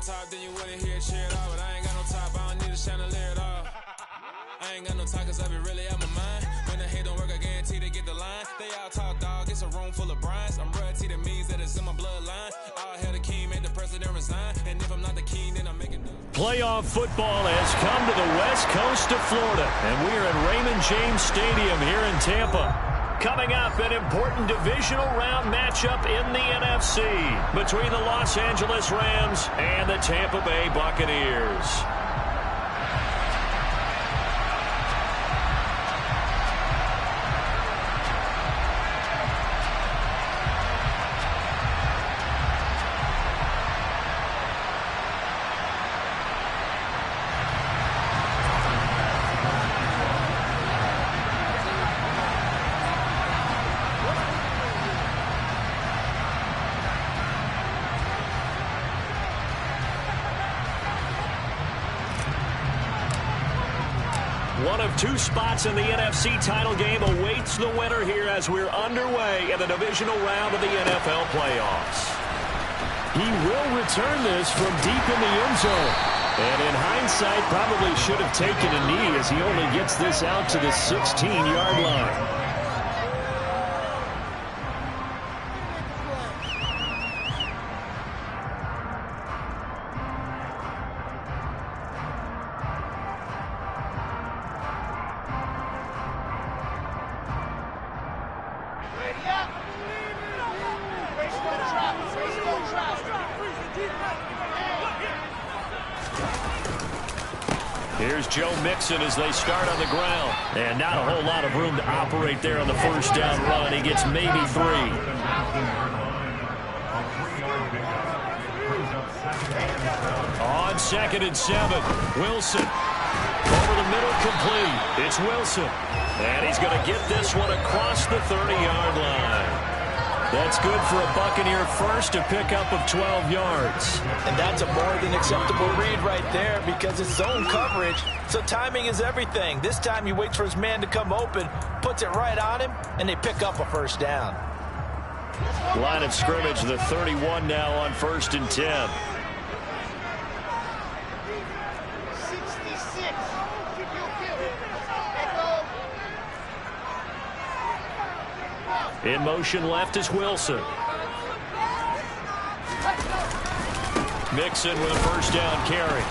top, then you wouldn't hear shit at all. But I ain't got no top, I don't need a chandelier at all. I ain't got no talk, cause I be really out my mind. When the hate don't work, I guarantee they get the line. They all talk, dog, it's a room full of Bryans. I'm royalty, that means that it's in my bloodline. All hell the king, made the president resign. And if I'm not the king, then I'm making Playoff football has come to the west coast of Florida, and we're at Raymond James Stadium here in Tampa. Coming up, an important divisional round matchup in the NFC between the Los Angeles Rams and the Tampa Bay Buccaneers. One of two spots in the NFC title game awaits the winner here as we're underway in the divisional round of the NFL playoffs. He will return this from deep in the end zone. And in hindsight, probably should have taken a knee as he only gets this out to the 16-yard line. Here's Joe Mixon as they start on the ground. And not a whole lot of room to operate there on the first down run. He gets maybe 3. On 2nd and 7, Wilson. Over the middle, complete. It's Wilson. And he's going to get this one across the 30-yard line. That's good for a Buccaneer first, a pickup of 12 yards. And that's a more than acceptable read right there because it's zone coverage, so timing is everything. This time he waits for his man to come open, puts it right on him, and they pick up a first down. Line of scrimmage, the 31 now on 1st and 10. In motion left is Wilson. Mixon with a first down carry.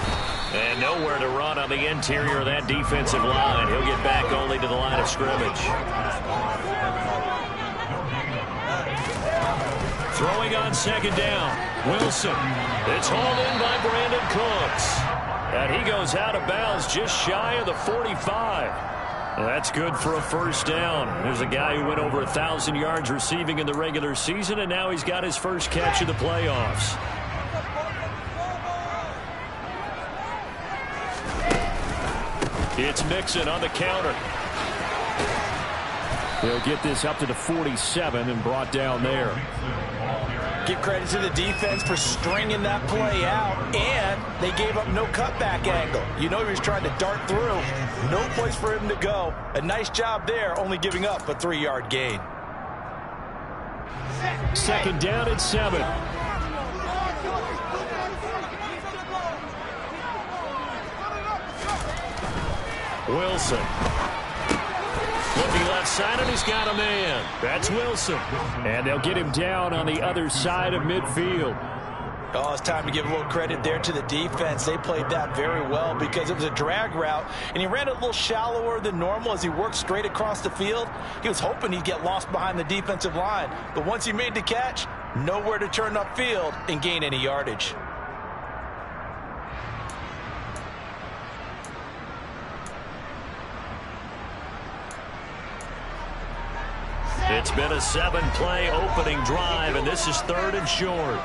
And nowhere to run on the interior of that defensive line. He'll get back only to the line of scrimmage. Throwing on 2nd down. Wilson. It's hauled in by Brandon Cooks. And he goes out of bounds just shy of the 45. That's good for a first down. There's a guy who went over 1,000 yards receiving in the regular season, and now he's got his first catch of the playoffs. It's Mixon on the counter. He'll get this up to the 47 and brought down there. Give credit to the defense for stringing that play out, and they gave up no cutback angle. You know he was trying to dart through. No place for him to go. A nice job there, only giving up a 3-yard gain. 2nd down and 7. Wilson. Looking left side, and he's got a man. That's Wilson. And they'll get him down on the other side of midfield. Oh, it's time to give a little credit there to the defense. They played that very well because it was a drag route, and he ran it a little shallower than normal as he worked straight across the field. He was hoping he'd get lost behind the defensive line, but once he made the catch, nowhere to turn upfield and gain any yardage. It's been a 7-play opening drive, and this is 3rd and short.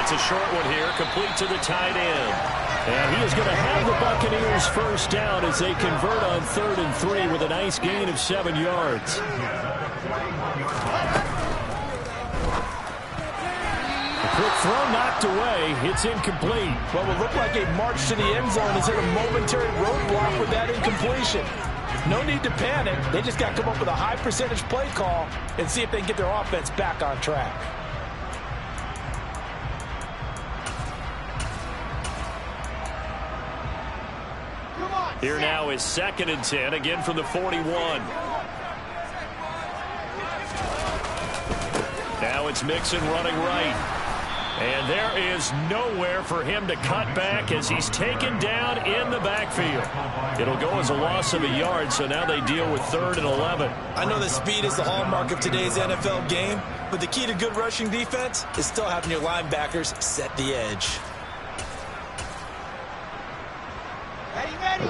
It's a short one here, complete to the tight end. And he is going to have the Buccaneers first down as they convert on 3rd and 3 with a nice gain of 7 yards. Quick throw knocked away. It's incomplete. Well, it looked like a march to the end zone has hit a momentary roadblock with that incompletion. No need to panic. They just got to come up with a high percentage play call and see if they can get their offense back on track. Here now is 2nd and 10, again from the 41. Now it's Mixon running right. And there is nowhere for him to cut back as he's taken down in the backfield. It'll go as a loss of a yard, so now they deal with 3rd and 11. I know that speed is the hallmark of today's NFL game, but the key to good rushing defense is still having your linebackers set the edge.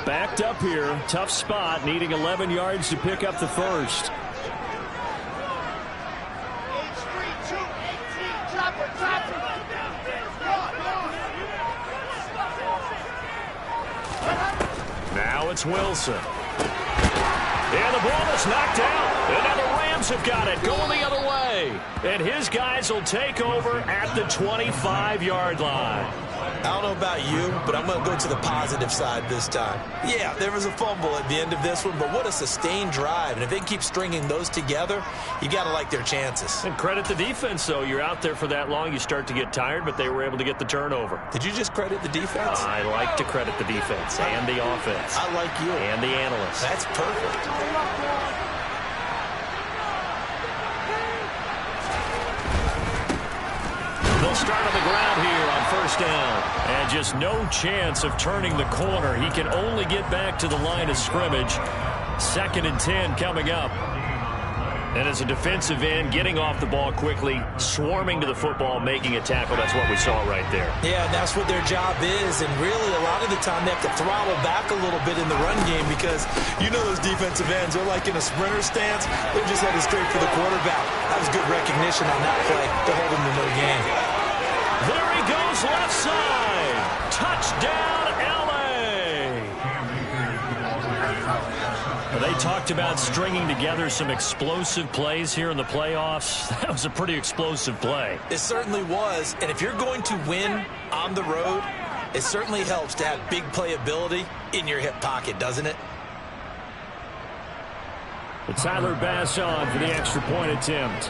Backed up here, tough spot, needing 11 yards to pick up the first. Now it's Wilson. And the ball is knocked out. And now the Rams have got it, going the other way. And his guys will take over at the 25-yard line. I don't know about you, but I'm going to go to the positive side this time. Yeah, there was a fumble at the end of this one, but what a sustained drive. And if they keep stringing those together, you got to like their chances. And credit the defense, though. You're out there for that long, you start to get tired, but they were able to get the turnover. Did you just credit the defense? I like to credit the defense and the offense. I like you. And the analysts. That's perfect. They'll start on the ground here on 1st down. And just no chance of turning the corner. He can only get back to the line of scrimmage. 2nd and 10 coming up. And as a defensive end, getting off the ball quickly, swarming to the football, making a tackle. That's what we saw right there. Yeah, and that's what their job is. And really, a lot of the time, they have to throttle back a little bit in the run game because you know those defensive ends, they're like in a sprinter stance. They're just headed straight for the quarterback. That was good recognition on that play to hold him to no gain. There he goes, left side. Touchdown, L.A. They talked about stringing together some explosive plays here in the playoffs. That was a pretty explosive play. It certainly was. And if you're going to win on the road, it certainly helps to have big playability in your hip pocket, doesn't it? But Tyler Bass on for the extra point attempt.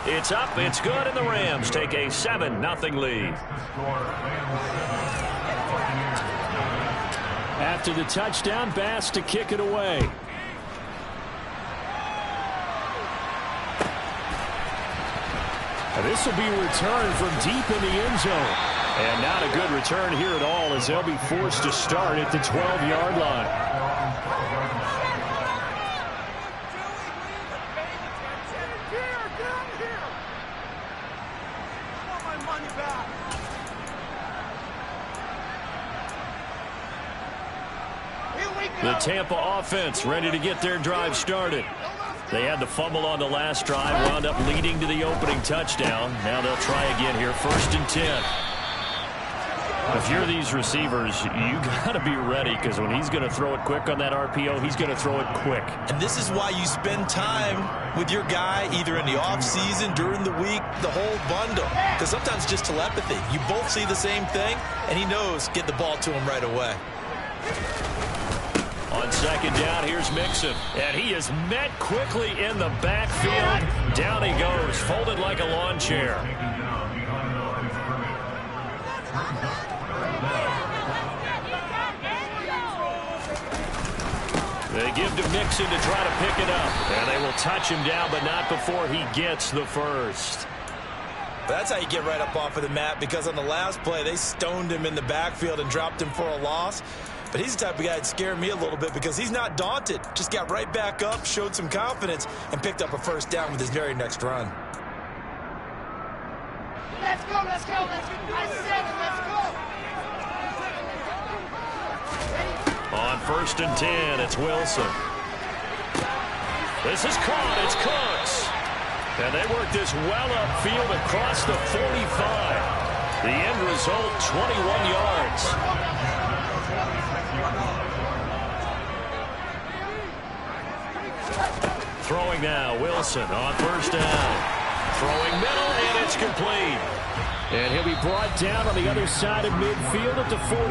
It's up, it's good, and the Rams take a 7-0 lead. After the touchdown, Bass to kick it away. This will be returned from deep in the end zone. And not a good return here at all as they'll be forced to start at the 12-yard line. The Tampa offense ready to get their drive started. They had the fumble on the last drive, wound up leading to the opening touchdown. Now they'll try again here, 1st and 10. If you're these receivers, you got to be ready because when he's going to throw it quick on that RPO, he's going to throw it quick. And this is why you spend time with your guy either in the offseason, during the week, the whole bundle. Because sometimes just telepathy. You both see the same thing, and he knows get the ball to him right away. On 2nd down, here's Mixon. And he is met quickly in the backfield. Down he goes, folded like a lawn chair. They give to Mixon to try to pick it up. And they will touch him down, but not before he gets the first. That's how you get right up off of the mat, because on the last play, they stoned him in the backfield and dropped him for a loss. But he's the type of guy that scared me a little bit because he's not daunted. Just got right back up, showed some confidence, and picked up a 1st down with his very next run. Let's go, let's go, let's go. I said let's go. On 1st and 10, it's Wilson. This is caught, it's Cooks. And they work this well upfield across the 45. The end result, 21 yards. Throwing now, Wilson on 1st down. Throwing middle, and it's complete. And he'll be brought down on the other side of midfield at the 43.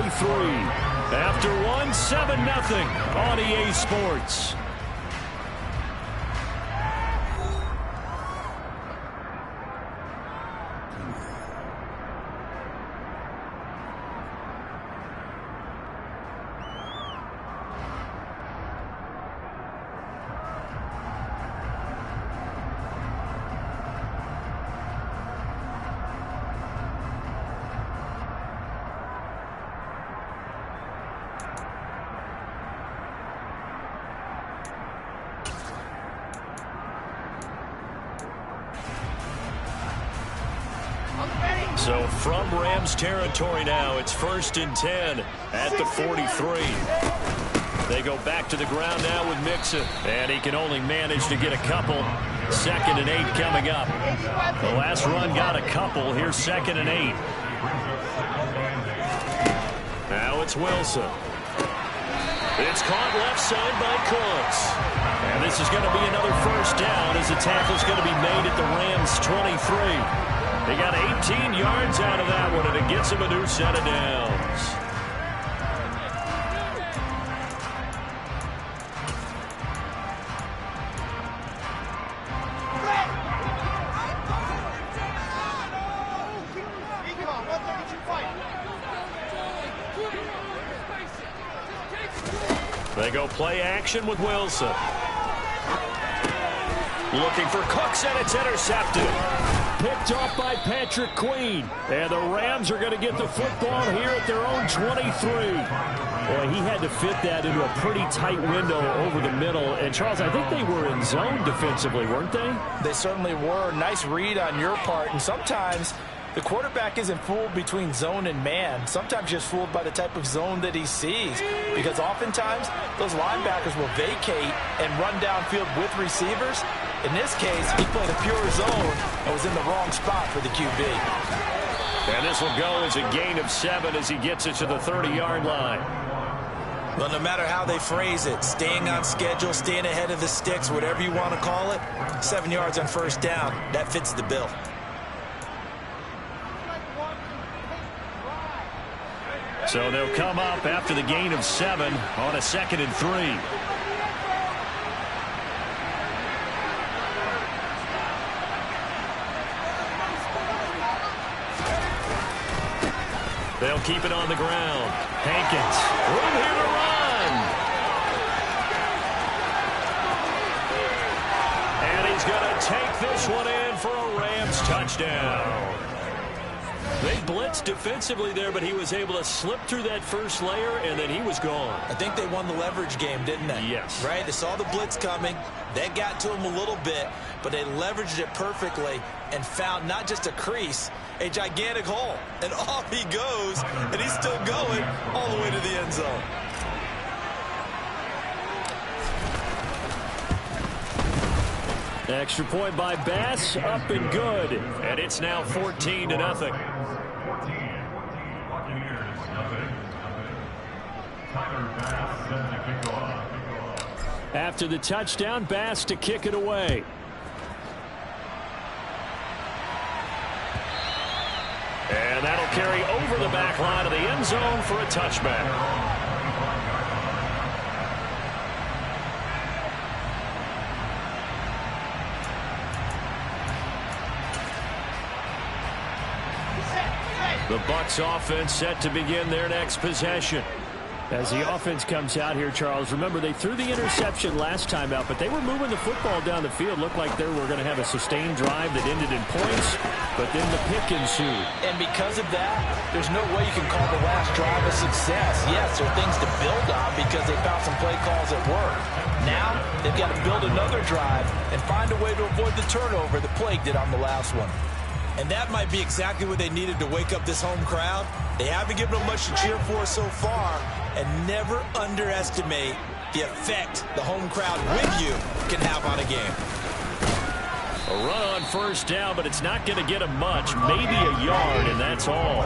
After one, 7-0 on EA Sports. So from Rams territory now, it's 1st and 10 at the 43. They go back to the ground now with Mixon, and he can only manage to get a couple. 2nd and 8 coming up. The last run got a couple. Here's 2nd and 8. Now it's Wilson. It's caught left side by Cooks. And this is going to be another 1st down as the tackle's going to be made at the Rams 23. They got 18 yards out of that one, and it gets them a new set of downs. They go play action with Wilson. Looking for Cooks, and it's intercepted. Picked off by Patrick Queen. And the Rams are going to get the football here at their own 23. Boy, he had to fit that into a pretty tight window over the middle. And, Charles, I think they were in zone defensively, weren't they? They certainly were. Nice read on your part. And sometimes the quarterback isn't fooled between zone and man. Sometimes just fooled by the type of zone that he sees. Because oftentimes those linebackers will vacate and run downfield with receivers. In this case, he played a pure zone and was in the wrong spot for the QB. And this will go as a gain of 7 as he gets it to the 30-yard line. Well, no matter how they phrase it, staying on schedule, staying ahead of the sticks, whatever you want to call it, 7 yards on 1st down, that fits the bill. So they'll come up after the gain of 7 on a 2nd and 3. They'll keep it on the ground. Hankins, room here to run. And he's going to take this one in for a Rams touchdown. They blitzed defensively there, but he was able to slip through that first layer, and then he was gone. I think they won the leverage game, didn't they? Yes. Right? They saw the blitz coming. That got to him a little bit, but they leveraged it perfectly and found not just a crease, a gigantic hole. And off he goes, and he's still going all the way to the end zone. Extra point by Bass, up and good. And it's now 14-0. After the touchdown, Bass to kick it away. And that'll carry over the back line of the end zone for a touchback. The Bucs offense set to begin their next possession. As the offense comes out here, Charles, remember they threw the interception last time out, but they were moving the football down the field. Looked like they were going to have a sustained drive that ended in points, but then the pick ensued. And because of that, there's no way you can call the last drive a success. Yes, there are things to build on because they found some play calls that work. Now, they've got to build another drive and find a way to avoid the turnover that plagued it on the last one. And that might be exactly what they needed to wake up this home crowd. They haven't given them much to cheer for so far, and never underestimate the effect the home crowd with you can have on a game. A run on first down, but it's not going to get him much. Maybe a yard, and that's all.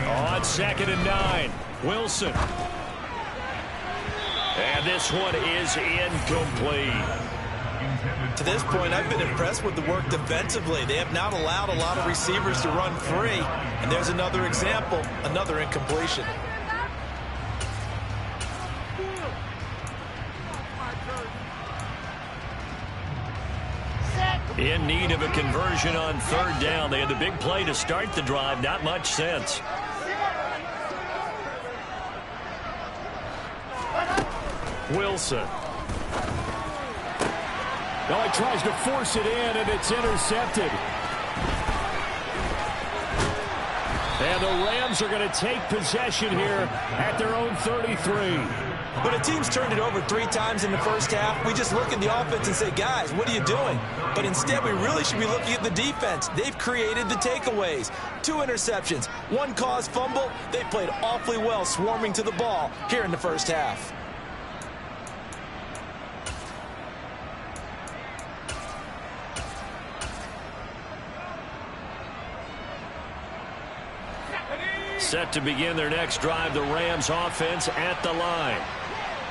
On 2nd and 9, Wilson. And this one is incomplete. To this point, I've been impressed with the work defensively. They have not allowed a lot of receivers to run free. And there's another example, another incompletion. In need of a conversion on third down. They had the big play to start the drive. Not much sense. Wilson. Now he tries to force it in, and it's intercepted. And the Rams are going to take possession here at their own 33. When a team's turned it over 3 times in the first half, we just look at the offense and say, guys, what are you doing? But instead, we really should be looking at the defense. They've created the takeaways. 2 interceptions, 1 caused fumble. They played awfully well swarming to the ball here in the first half. Set to begin their next drive, the Rams offense at the line.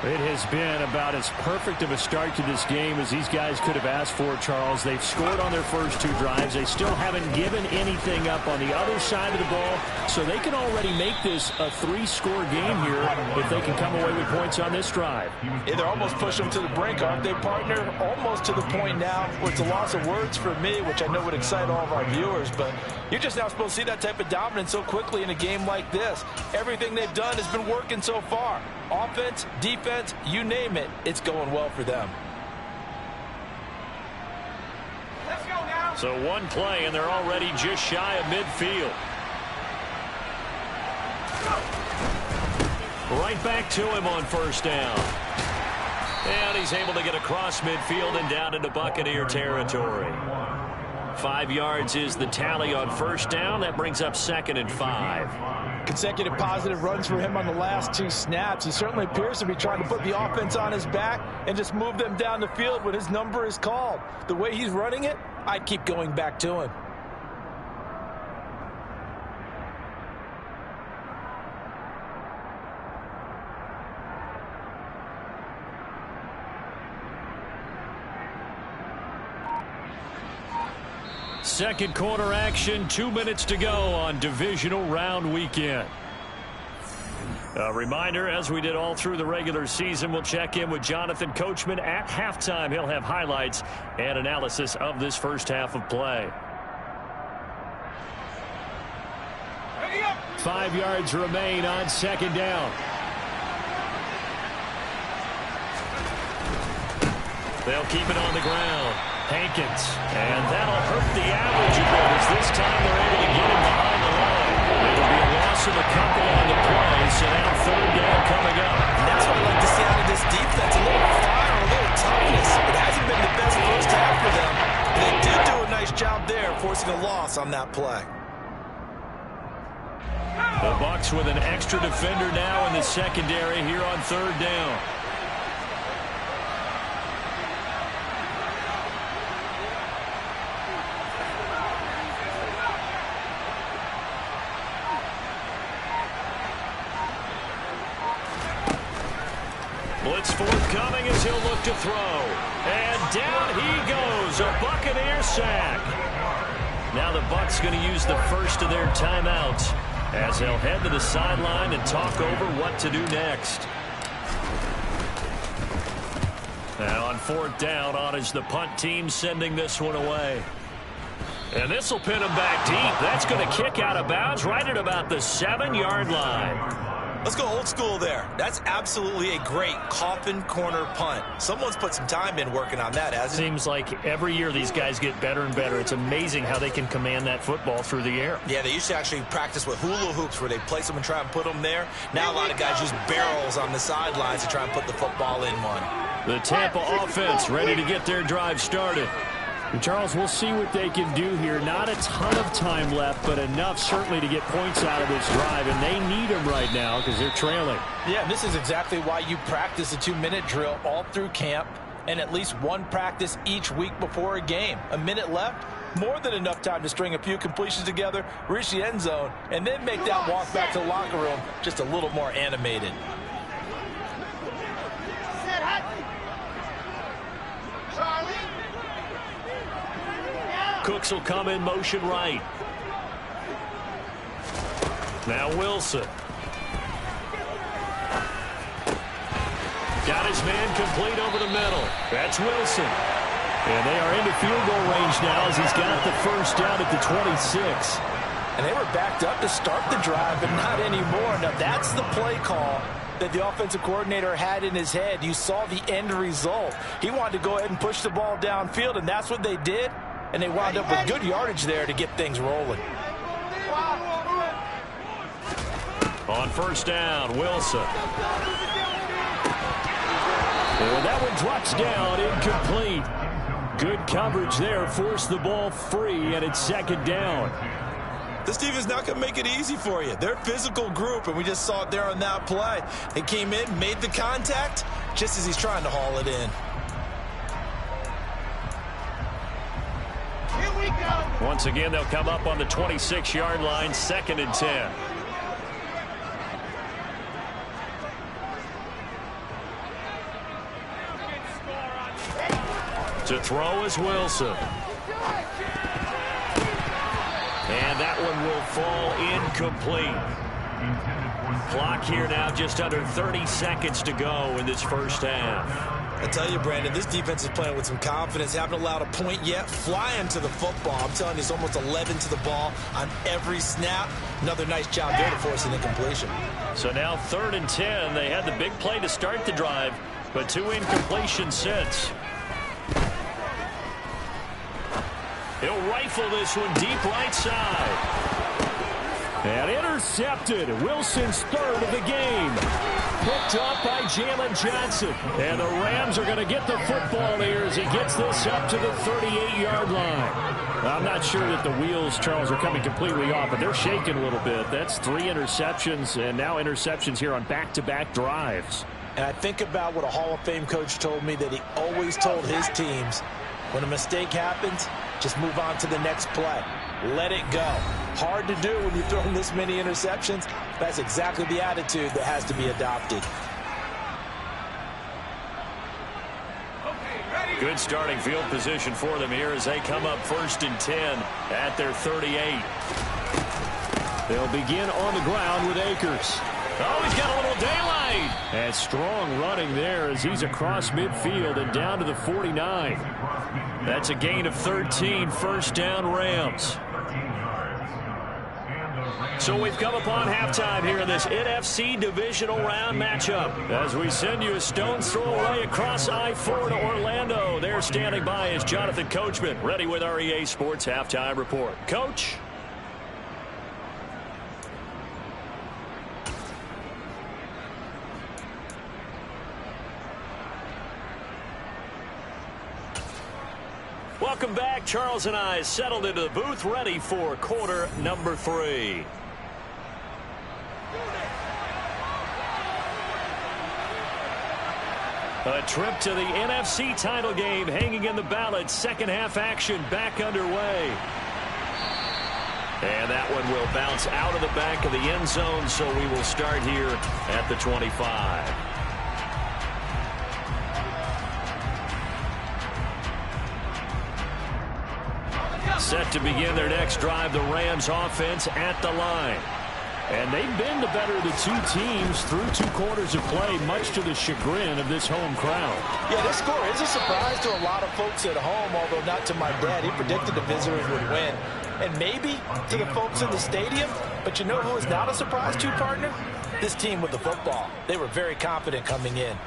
It has been about as perfect of a start to this game as these guys could have asked for, Charles. They've scored on their first 2 drives. They still haven't given anything up on the other side of the ball, so they can already make this a 3-score game here if they can come away with points on this drive. Yeah, they're almost pushing them to the brink, aren't they, partner? Almost to the point now where it's a loss of words for me, which I know would excite all of our viewers, but you're just now supposed to see that type of dominance so quickly in a game like this. Everything they've done has been working so far. Offense, defense, you name it, it's going well for them. Let's go now. So 1 play, and they're already just shy of midfield. Right back to him on first down. And he's able to get across midfield and down into Buccaneer territory. 5 yards is the tally on first down. That brings up 2nd and 5. Consecutive positive runs for him on the last 2 snaps. He certainly appears to be trying to put the offense on his back and just move them down the field when his number is called. The way he's running it, I keep going back to him. Second quarter action, 2 minutes to go on divisional round weekend. A reminder, as we did all through the regular season, we'll check in with Jonathan Coachman at halftime. He'll have highlights and analysis of this first half of play. 5 yards remain on 2nd down. They'll keep it on the ground. Hankins. And that'll hurt the average a bit as this time they're able to get him behind the line. It'll be a loss of a couple on the play, so now 3rd down coming up. And that's what I like to see out of this defense. A little fire, a little toughness. It hasn't been the best first half for them. But they did do a nice job there, forcing a loss on that play. The Bucs with an extra defender now in the secondary here on 3rd down. Blitz forthcoming as he'll look to throw. And down he goes. A Buccaneer sack. Now the Bucs going to use the first of their timeouts as they'll head to the sideline and talk over what to do next. Now on 4th down, on is the punt team sending this one away. And this will pin him back deep. That's going to kick out of bounds right at about the 7-yard line. Let's go old school there. That's absolutely a great coffin corner punt. Someone's put some time in working on that, hasn't it? Seems like every year these guys get better and better. It's amazing how they can command that football through the air. Yeah, they used to actually practice with hula hoops where they place them and try and put them there. Now a lot of guys use barrels on the sidelines to try and put the football in one. The Tampa offense ready to get their drive started. And Charles, we'll see what they can do here. Not a ton of time left, but enough certainly to get points out of this drive, and they need them right now because they're trailing. Yeah, this is exactly why you practice a 2-minute drill all through camp and at least 1 practice each week before a game. A minute left, more than enough time to string a few completions together, reach the end zone, and then make that walk back to the locker room just a little more animated. Set, hot. Charlie. Cooks will come in motion right. Now Wilson. Got his man complete over the middle. That's Wilson. And they are into field goal range now as he's got the first down at the 26. And they were backed up to start the drive, but not anymore. Now, that's the play call that the offensive coordinator had in his head. You saw the end result. He wanted to go ahead and push the ball downfield, and that's what they did. And they wound up with good yardage there to get things rolling. On first down, Wilson. And that one drops down, incomplete. Good coverage there, forced the ball free, and it's second down. This defense is not going to make it easy for you. They're a physical group, and we just saw it there on that play. They came in, made the contact, just as he's trying to haul it in. Here we go. Once again, they'll come up on the 26-yard line, 2nd and 10. To throw is Wilson. And that one will fall incomplete. Clock here now, just under 30 seconds to go in this first half. I tell you, Brandon, this defense is playing with some confidence. Haven't allowed a point yet. Flying to the football. I'm telling you, it's almost 11 to the ball on every snap. Another nice job there to force an incompletion. So now 3rd and 10. They had the big play to start the drive, but 2 incompletions since. He'll rifle this one deep right side. And intercepted. Wilson's 3rd of the game. Picked up by Jalen Johnson. And the Rams are going to get the football here as he gets this up to the 38-yard line. I'm not sure that the wheels, Charles, are coming completely off, but they're shaking a little bit. That's 3 interceptions, and now interceptions here on back-to-back drives. And I think about what a Hall of Fame coach told me, that he always told his teams, when a mistake happens, just move on to the next play. Let it go. Hard to do when you're throwing this many interceptions. That's exactly the attitude that has to be adopted. Good starting field position for them here as they come up 1st and 10 at their 38. They'll begin on the ground with Akers. Oh, he's got a little daylight. And strong running there as he's across midfield and down to the 49. That's a gain of 13, first down Rams. So we've come upon halftime here in this NFC divisional round matchup. As we send you a stone's throw away across I-4 to Orlando. There standing by is Jonathan Coachman, ready with our EA Sports Halftime Report. Coach? Welcome back. Charles and I settled into the booth, ready for quarter number 3. A trip to the NFC title game hanging in the balance. Second half action back underway. And that one will bounce out of the back of the end zone, so we will start here at the 25. Set to begin their next drive, the Rams offense at the line. And they've been the better of the 2 teams through 2 quarters of play, much to the chagrin of this home crowd. Yeah, this score is a surprise to a lot of folks at home, although not to my dad. He predicted the visitors would win. And maybe to the folks in the stadium, but you know who is not a surprise to, partner? This team with the football. They were very confident coming in.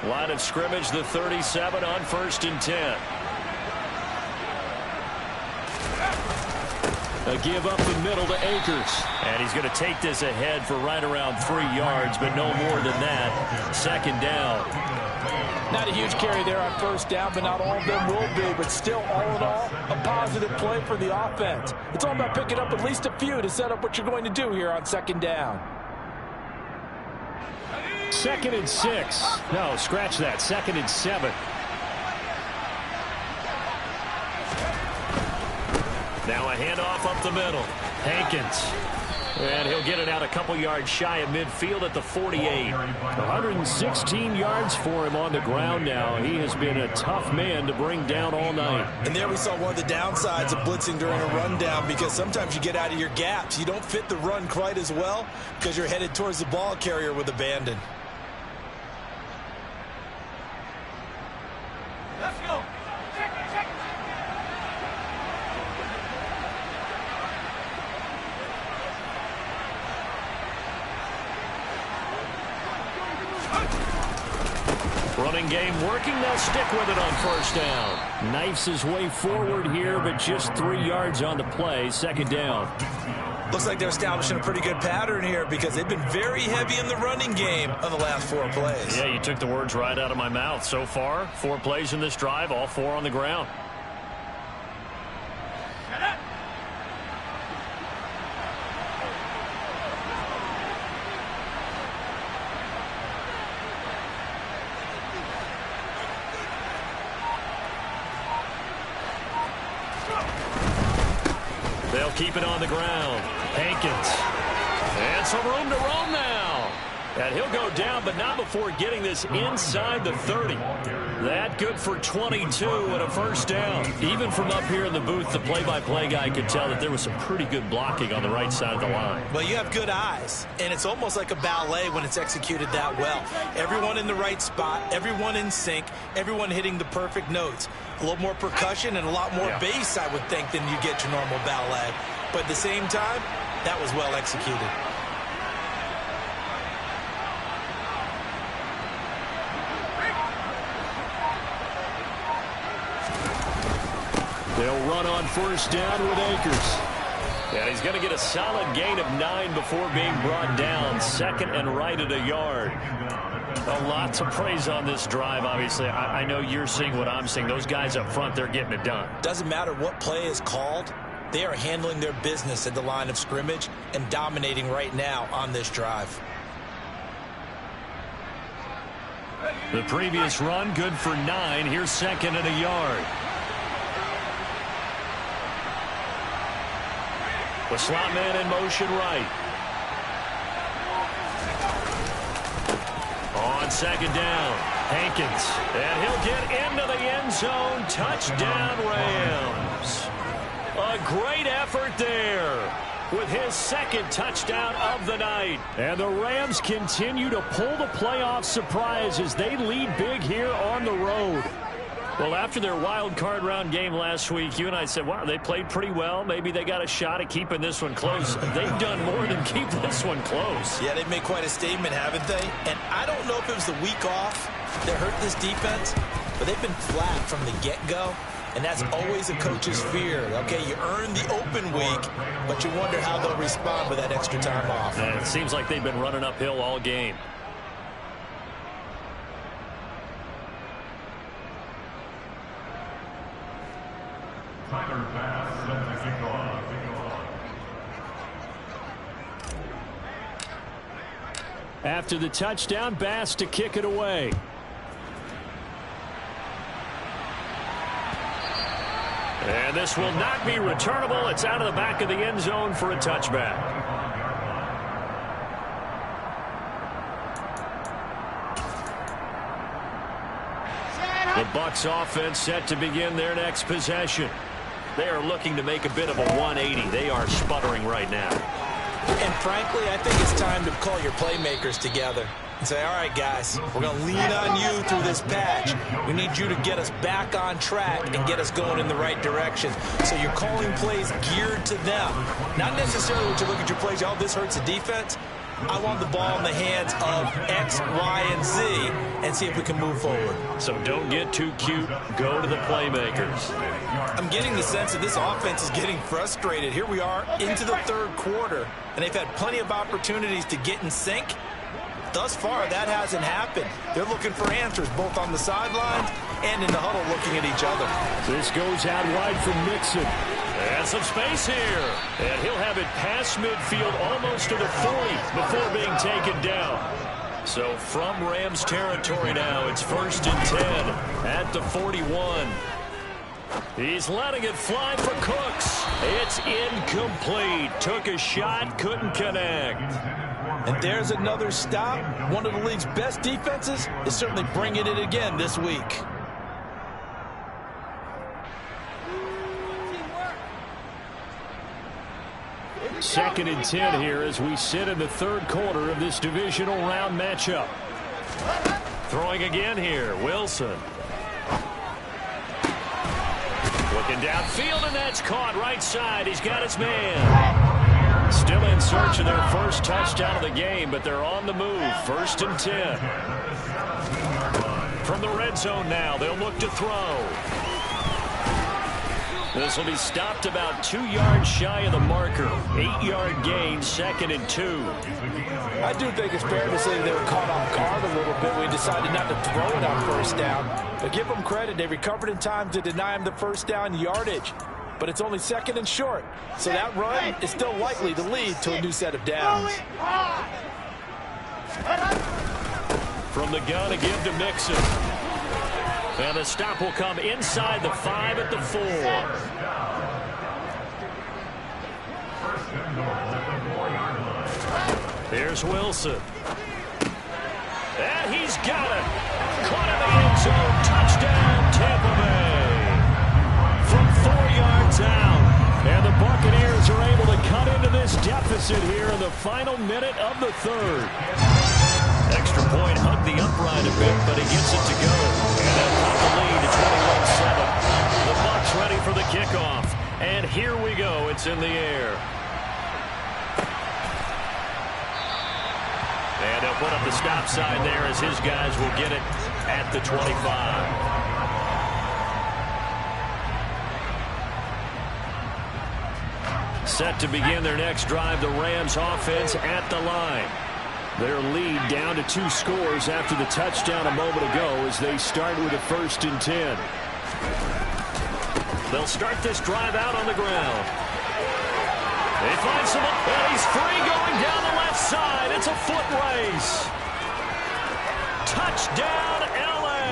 Line of scrimmage, the 37 on 1st and 10. A give up the middle to Akers. And he's going to take this ahead for right around 3 yards, but no more than that. Second down. Not a huge carry there on first down, but not all of them will be. But still, all in all, a positive play for the offense. It's all about picking up at least a few to set up what you're going to do here on second down. 2nd and 6. No, scratch that. 2nd and 7. Now a handoff up the middle. Hankins. And he'll get it out a couple yards shy of midfield at the 48. 116 yards for him on the ground now. He has been a tough man to bring down all night. And there we saw one of the downsides of blitzing during a rundown, because sometimes you get out of your gaps. You don't fit the run quite as well because you're headed towards the ball carrier with abandon. Let's go. Check. Running game working. They'll stick with it on first down. Knifes his way forward here, but just 3 yards on the play. Second down. Looks like they're establishing a pretty good pattern here, because they've been very heavy in the running game on the last 4 plays. Yeah, you took the words right out of my mouth. So far, 4 plays in this drive, all 4 on the ground. They'll keep it on the ground. Hankins. And some room to roam now. And he'll go down, but not before getting this inside the 30. That good for 22 and a first down. Even from up here in the booth, the play-by-play guy could tell that there was some pretty good blocking on the right side of the line. Well, you have good eyes, and it's almost like a ballet when it's executed that well. Everyone in the right spot, everyone in sync, everyone hitting the perfect notes. A little more percussion and a lot more bass, I would think, than you get your normal ballet. But at the same time, that was well executed. They'll run on first down with Akers. And he's going to get a solid gain of 9 before being brought down. Second and right at a yard. A lot to praise on this drive, obviously. I know you're seeing what I'm seeing. Those guys up front, they're getting it done. Doesn't matter what play is called. They are handling their business at the line of scrimmage and dominating right now on this drive. The previous run, good for 9. Here's second and a yard. The slot man in motion right. On second down, Hankins. And he'll get into the end zone. Touchdown, Rams. A great effort there with his second touchdown of the night. And the Rams continue to pull the playoff surprise as they lead big here on the road. Well, after their wild card round game last week, you and I said, wow, they played pretty well. Maybe they got a shot at keeping this one close. They've done more than keep this one close. Yeah, they've made quite a statement, haven't they? And I don't know if it was the week off that hurt this defense, but they've been flat from the get-go. And that's always a coach's fear. Okay, you earn the open week, but you wonder how they'll respond with that extra time off. And it seems like they've been running uphill all game. After the touchdown, Bass to kick it away. And this will not be returnable. It's out of the back of the end zone for a touchback. The Bucs offense set to begin their next possession. They are looking to make a bit of a 180. They are sputtering right now. And frankly, I think it's time to call your playmakers together and say, all right, guys, we're going to lean on you through this patch. We need you to get us back on track and get us going in the right direction. So you're calling plays geared to them. Not necessarily when you look at your plays, oh, this hurts the defense. I want the ball in the hands of X, Y, and Z and see if we can move forward. So don't get too cute. Go to the playmakers. I'm getting the sense that this offense is getting frustrated. Here we are into the third quarter, and they've had plenty of opportunities to get in sync. Thus far, that hasn't happened. They're looking for answers both on the sidelines and in the huddle looking at each other. This goes out wide from Mixon. And some space here. And he'll have it past midfield almost to the 40 before being taken down. So from Rams territory now, it's 1st and 10 at the 41. He's letting it fly for Cooks. It's incomplete. Took a shot, couldn't connect. And there's another stop. One of the league's best defenses is certainly bringing it again this week. Second and 10 here as we sit in the third quarter of this divisional round matchup. Throwing again here, Wilson. Looking downfield, and that's caught right side. He's got his man. Still in search of their first touchdown of the game, but they're on the move. First and 10. From the red zone now, they'll look to throw. This will be stopped about 2 yards shy of the marker. 8-yard gain, second and 2. I do think it's fair to say they were caught off guard a little bit when we decided not to throw it on first down. But give them credit. They recovered in time to deny him the first down yardage. But it's only second and short. So that run is still likely to lead to a new set of downs. From the gun, a give to Mixon. And the stop will come inside the 5 at the 4. Here's Wilson. And he's got it. Caught in the end zone. Touchdown, Tampa Bay. From 4 yards out. And the Buccaneers are able to cut into this deficit here in the final minute of the third. Extra point hugged the upright a bit, but he gets it to go. And they'll cut the lead to 21-7. The Bucs ready for the kickoff. And here we go. It's in the air. And they'll put up the stop sign there as his guys will get it at the 25. Set to begin their next drive, the Rams offense at the line. Their lead down to 2 scores after the touchdown a moment ago as they start with a first and 10. They'll start this drive out on the ground. They find some, and he's free going down the left side. It's a foot race. Touchdown, LA.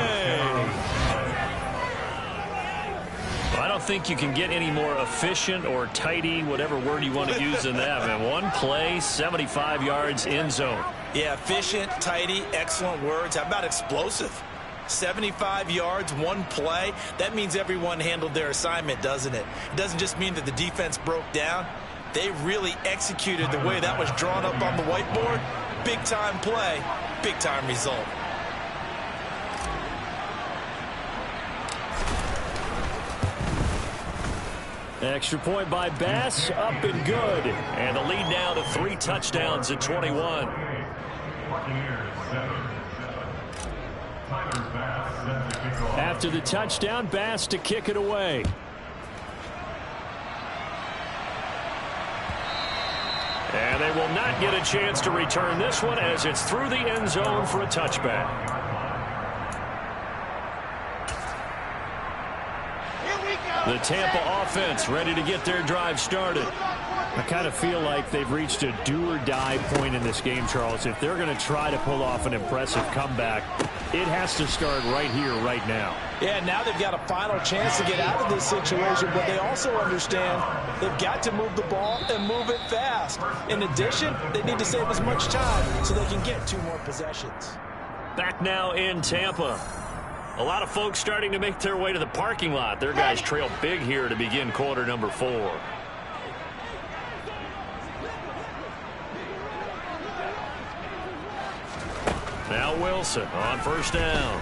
I don't think you can get any more efficient or tidy, whatever word you want to use in that. Man, one play, 75 yards in zone. Yeah, efficient, tidy, excellent words. How about explosive? 75 yards, one play. That means everyone handled their assignment, doesn't it? It doesn't just mean that the defense broke down. They really executed the way that was drawn up on the whiteboard. Big-time play, big-time result. Extra point by Bass, up and good. And the lead now to 3 touchdowns at 21. After the touchdown, Bass to kick it away. And they will not get a chance to return this one as it's through the end zone for a touchback. The Tampa offense ready to get their drive started. I kind of feel like they've reached a do-or-die point in this game, Charles. If they're going to try to pull off an impressive comeback, it has to start right here, right now. Yeah, now they've got a final chance to get out of this situation, but they also understand they've got to move the ball and move it fast. In addition, they need to save as much time so they can get 2 more possessions. Back now in Tampa. A lot of folks starting to make their way to the parking lot. Their guys trail big here to begin quarter number 4. Now Wilson on first down.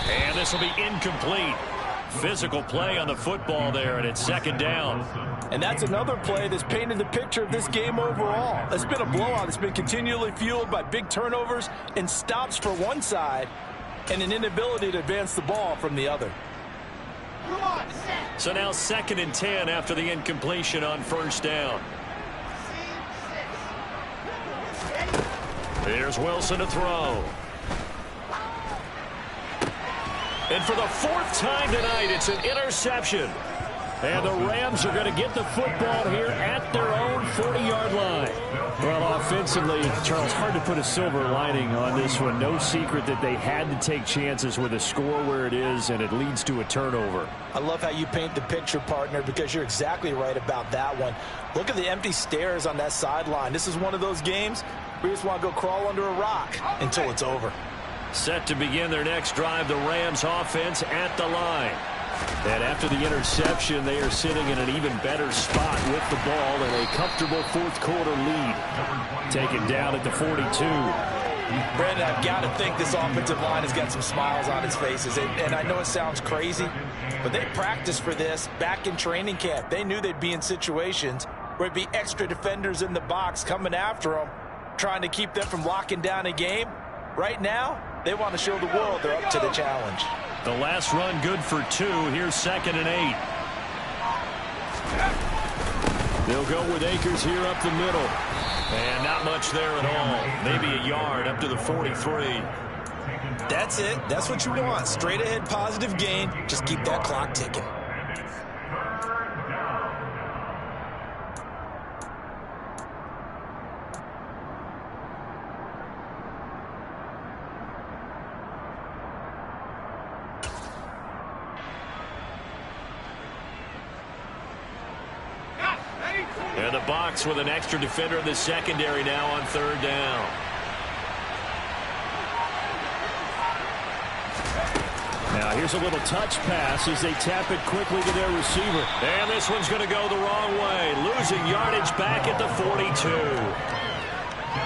And this will be incomplete. Physical play on the football there, and it's second down. And that's another play that's painted the picture of this game overall. It's been a blowout. It's been continually fueled by big turnovers and stops for one side and an inability to advance the ball from the other. So now second and 10 after the incompletion on first down. Here's Wilson to throw. And for the 4th time tonight, it's an interception. And the Rams are going to get the football here at their own 40-yard line. Well, offensively, Charles, hard to put a silver lining on this one. No secret that they had to take chances with a score where it is, and it leads to a turnover. I love how you paint the picture, partner, because you're exactly right about that one. Look at the empty stares on that sideline. This is one of those games where you just want to go crawl under a rock until it's over. Set to begin their next drive, the Rams offense at the line. And after the interception, they are sitting in an even better spot with the ball and a comfortable fourth-quarter lead. Taken down at the 42. Brandon, I've got to think this offensive line has got some smiles on its faces. And I know it sounds crazy, but they practiced for this back in training camp. They knew they'd be in situations where it'd be extra defenders in the box coming after them, trying to keep them from locking down a game. Right now, they want to show the world they're up to the challenge. The last run good for 2. Here's 2nd and 8. They'll go with Akers here up the middle. And not much there at all. Maybe a yard up to the 43. That's it. That's what you want. Straight ahead positive gain. Just keep that clock ticking. And the box with an extra defender in the secondary now on 3rd down. Now here's a little touch pass as they tap it quickly to their receiver. And this one's going to go the wrong way. Losing yardage back at the 42.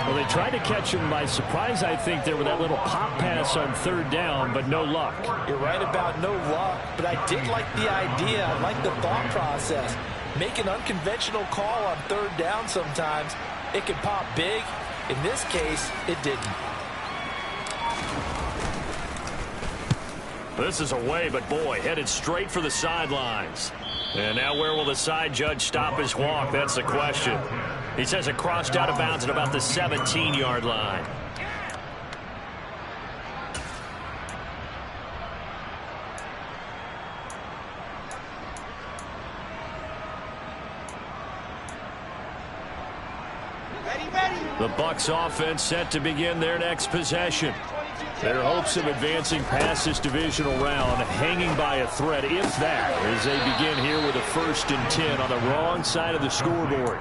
Well, they tried to catch him by surprise, I think, there with that little pop pass on 3rd down, but no luck. You're right about no luck, but I did like the idea. I like the thought process. Make an unconventional call on 3rd down sometimes. It can pop big. In this case, it didn't. This is away, but boy, headed straight for the sidelines. And now where will the side judge stop his walk? That's the question. He says it crossed out of bounds at about the 17-yard line. The Bucs offense set to begin their next possession. Their hopes of advancing past this divisional round hanging by a thread, if that, as they begin here with a 1st and 10 on the wrong side of the scoreboard.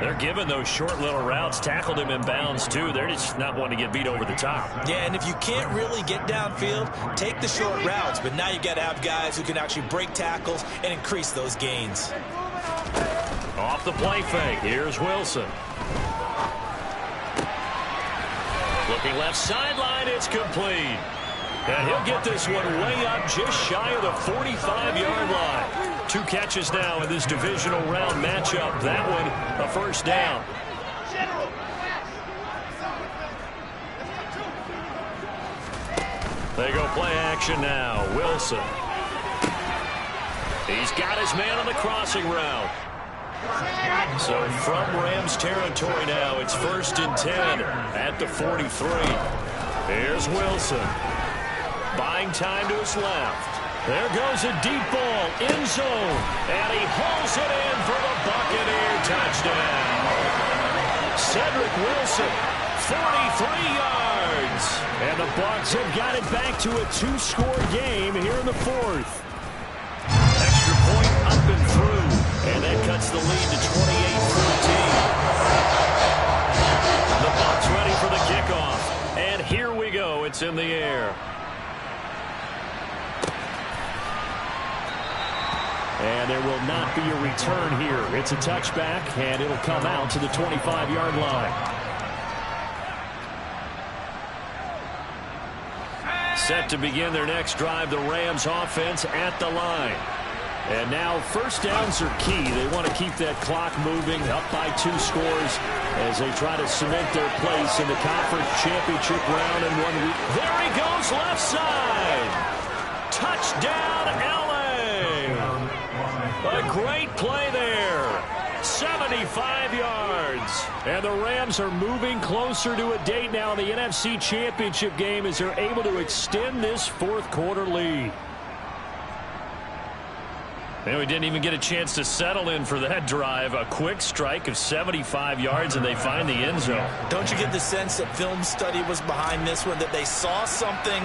They're giving those short little routes, tackled him in bounds too. They're just not wanting to get beat over the top. Yeah, and if you can't really get downfield, take the short routes. But now you got to have guys who can actually break tackles and increase those gains. Off the play fake, here's Wilson. Looking left sideline, it's complete. And he'll get this one way up just shy of the 45-yard line. 2 catches now in this divisional round matchup. That one, a 1st down. They go play action now. Wilson. He's got his man on the crossing route. So from Rams territory now, it's 1st and 10 at the 43. Here's Wilson. Buying time to his left. There goes a deep ball, end zone, and he hauls it in for the Buccaneer touchdown. Cedric Wilson, 43 yards. And the Bucs have got it back to a 2-score game here in the 4th. Extra point up and through. And that cuts the lead to 28-14. The Bucs ready for the kickoff. And here we go. It's in the air. And there will not be a return here. It's a touchback, and it'll come out to the 25-yard line. Set to begin their next drive, the Rams offense at the line. And now 1st downs are key. They want to keep that clock moving, up by 2 scores as they try to cement their place in the conference championship round in 1 week. There he goes, left side. Touchdown, LA. A great play there. 75 yards. And the Rams are moving closer to a date now in the NFC Championship game as they're able to extend this 4th quarter lead. And we didn't even get a chance to settle in for that drive. A quick strike of 75 yards, and they find the end zone. Don't you get the sense that film study was behind this one, that they saw something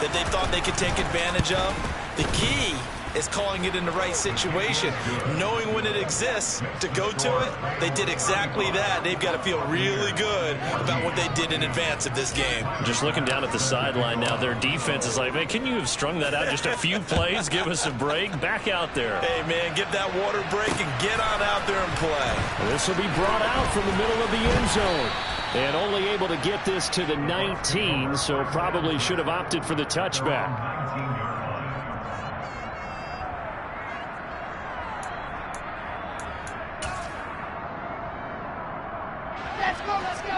that they thought they could take advantage of? The key is calling it in the right situation, knowing when it exists to go to it. They did exactly that. They've got to feel really good about what they did in advance of this game. Just looking down at the sideline now, their defense is like, man, can you have strung that out just a few plays? Give us a break. Back out there. Hey, man, give that water break and get on out there and play. This will be brought out from the middle of the end zone. And only able to get this to the 19, so probably should have opted for the touchback.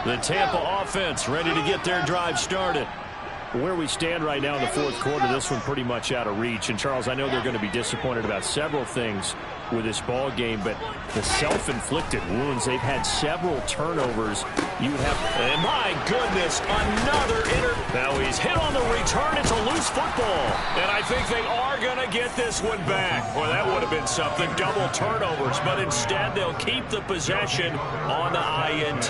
The Tampa offense ready to get their drive started. Where we stand right now in the fourth quarter, this one pretty much out of reach. And, Charles, I know they're going to be disappointed about several things with this ball game, but the self-inflicted wounds, they've had several turnovers. You have, and my goodness, another Now he's hit on the return. It's a loose football. And I think they are going to get this one back. Well, that would have been something, double turnovers. But instead, they'll keep the possession on the INT.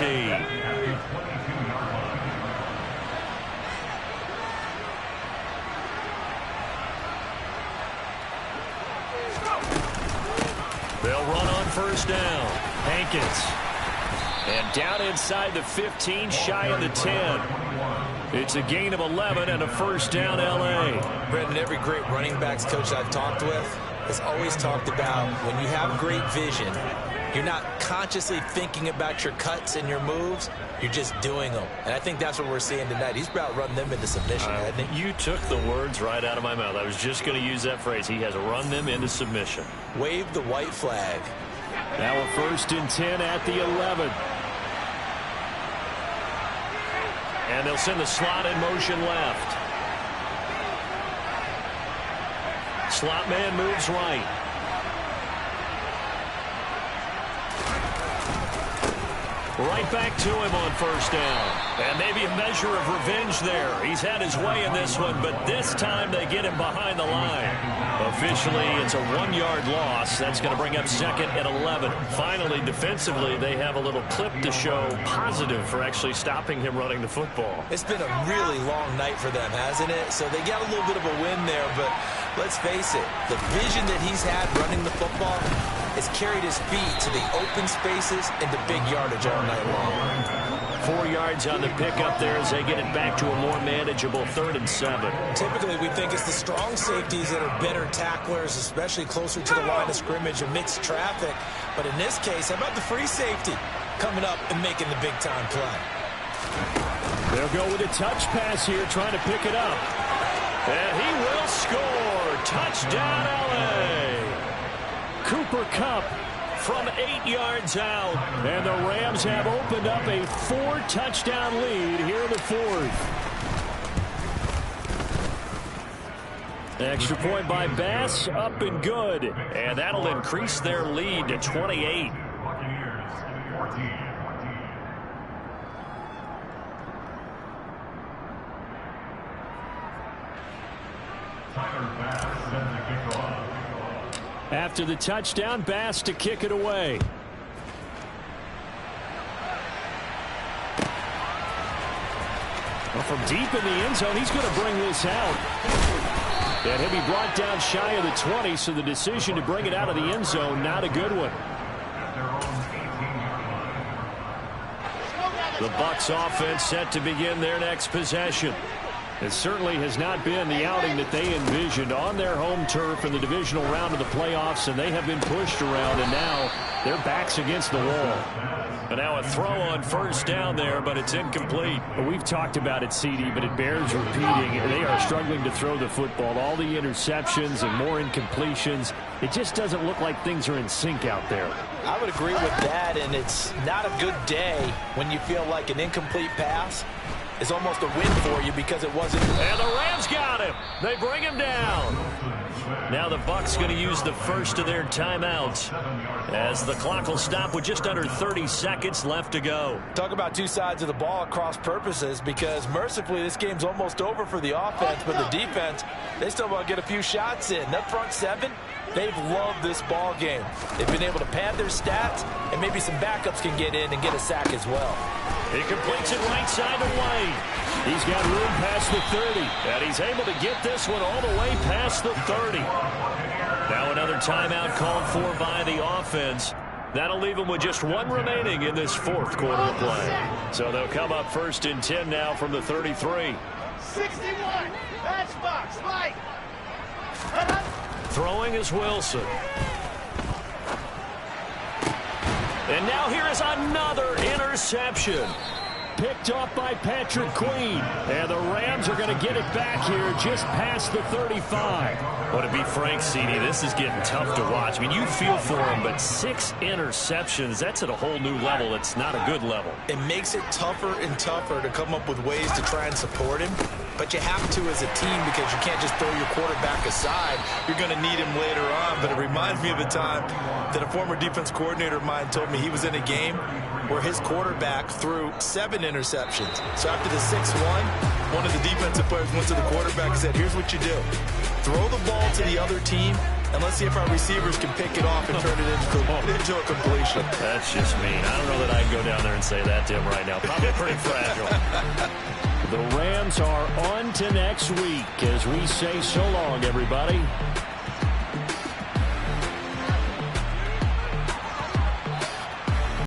They'll run on first down. Hankins. And down inside the 15, shy of the 10. It's a gain of 11 and a first down, L.A. Brendan, every great running backs coach I've talked with has always talked about when you have great vision, you're not consciously thinking about your cuts and your moves. You're just doing them. And I think that's what we're seeing tonight. He's about running them into submission, hasn't he? You took the words right out of my mouth. I was just going to use that phrase. He has run them into submission. Wave the white flag. Now a 1st and 10 at the 11. And they'll send the slot in motion left. Slot man moves right. Right back to him on first down. And maybe a measure of revenge there. He's had his way in this one, but this time they get him behind the line. Officially, it's a 1-yard loss. That's going to bring up 2nd and 11. Finally, defensively, they have a little clip to show positive for actually stopping him running the football. It's been a really long night for them, hasn't it? So they got a little bit of a win there, but let's face it, the vision that he's had running the football has carried his feet to the open spaces and the big yardage all night long. 4 yards on the pickup there as they get it back to a more manageable 3rd and 7. Typically, we think it's the strong safeties that are better tacklers, especially closer to the line of scrimmage amidst traffic. But in this case, how about the free safety coming up and making the big-time play? They'll go with a touch pass here, trying to pick it up. And he will score. Touchdown, L.A. Cooper Kupp from 8 yards out. And the Rams have opened up a 4-touchdown lead here in the 4th. Extra point by Bass, up and good. And that'll increase their lead to 28. After the touchdown, Bass to kick it away. Well, from deep in the end zone, he's going to bring this out. And he'll be brought down shy of the 20, so the decision to bring it out of the end zone, not a good one. The Bucs offense set to begin their next possession. It certainly has not been the outing that they envisioned on their home turf in the divisional round of the playoffs, and they have been pushed around, and now their backs against the wall. And now a throw on first down there, but it's incomplete. Well, we've talked about it, CD, but it bears repeating. They are struggling to throw the football. All the interceptions and more incompletions. It just doesn't look like things are in sync out there. I would agree with that, and it's not a good day when you feel like an incomplete pass is almost a win for you because it wasn't. And the Rams got him. They bring him down. Now the Bucs going to use the first of their timeouts as the clock will stop with just under 30 seconds left to go. Talk about two sides of the ball at cross purposes, because mercifully this game's almost over for the offense, but the defense, they still want to get a few shots in. That front seven, they've loved this ball game. They've been able to pad their stats, and maybe some backups can get in and get a sack as well. He completes it right side to Wayne. He's got room past the 30, and he's able to get this one all the way past the 30. Now another timeout called for by the offense. That'll leave them with just one remaining in this fourth quarter of play. So they'll come up first and 10 now from the 33. 61, matchbox, light. Throwing is Wilson. And now here is another interception. Picked off by Patrick Queen. And the Rams are going to get it back here just past the 35. Well, to be frank, CD, this is getting tough to watch. I mean, you feel for him, but 6 interceptions, that's at a whole new level. It's not a good level. It makes it tougher and tougher to come up with ways to try and support him. But you have to as a team, because you can't just throw your quarterback aside. You're going to need him later on. But it reminds me of a time that a former defense coordinator of mine told me he was in a game where his quarterback threw 7 interceptions. So after the 6-1, one of the defensive players went to the quarterback and said, here's what you do. Throw the ball to the other team, and let's see if our receivers can pick it off and turn it into a completion. That's just mean. I don't know that I can go down there and say that to him right now. Probably pretty fragile. The Rams are on to next week as we say so long, everybody.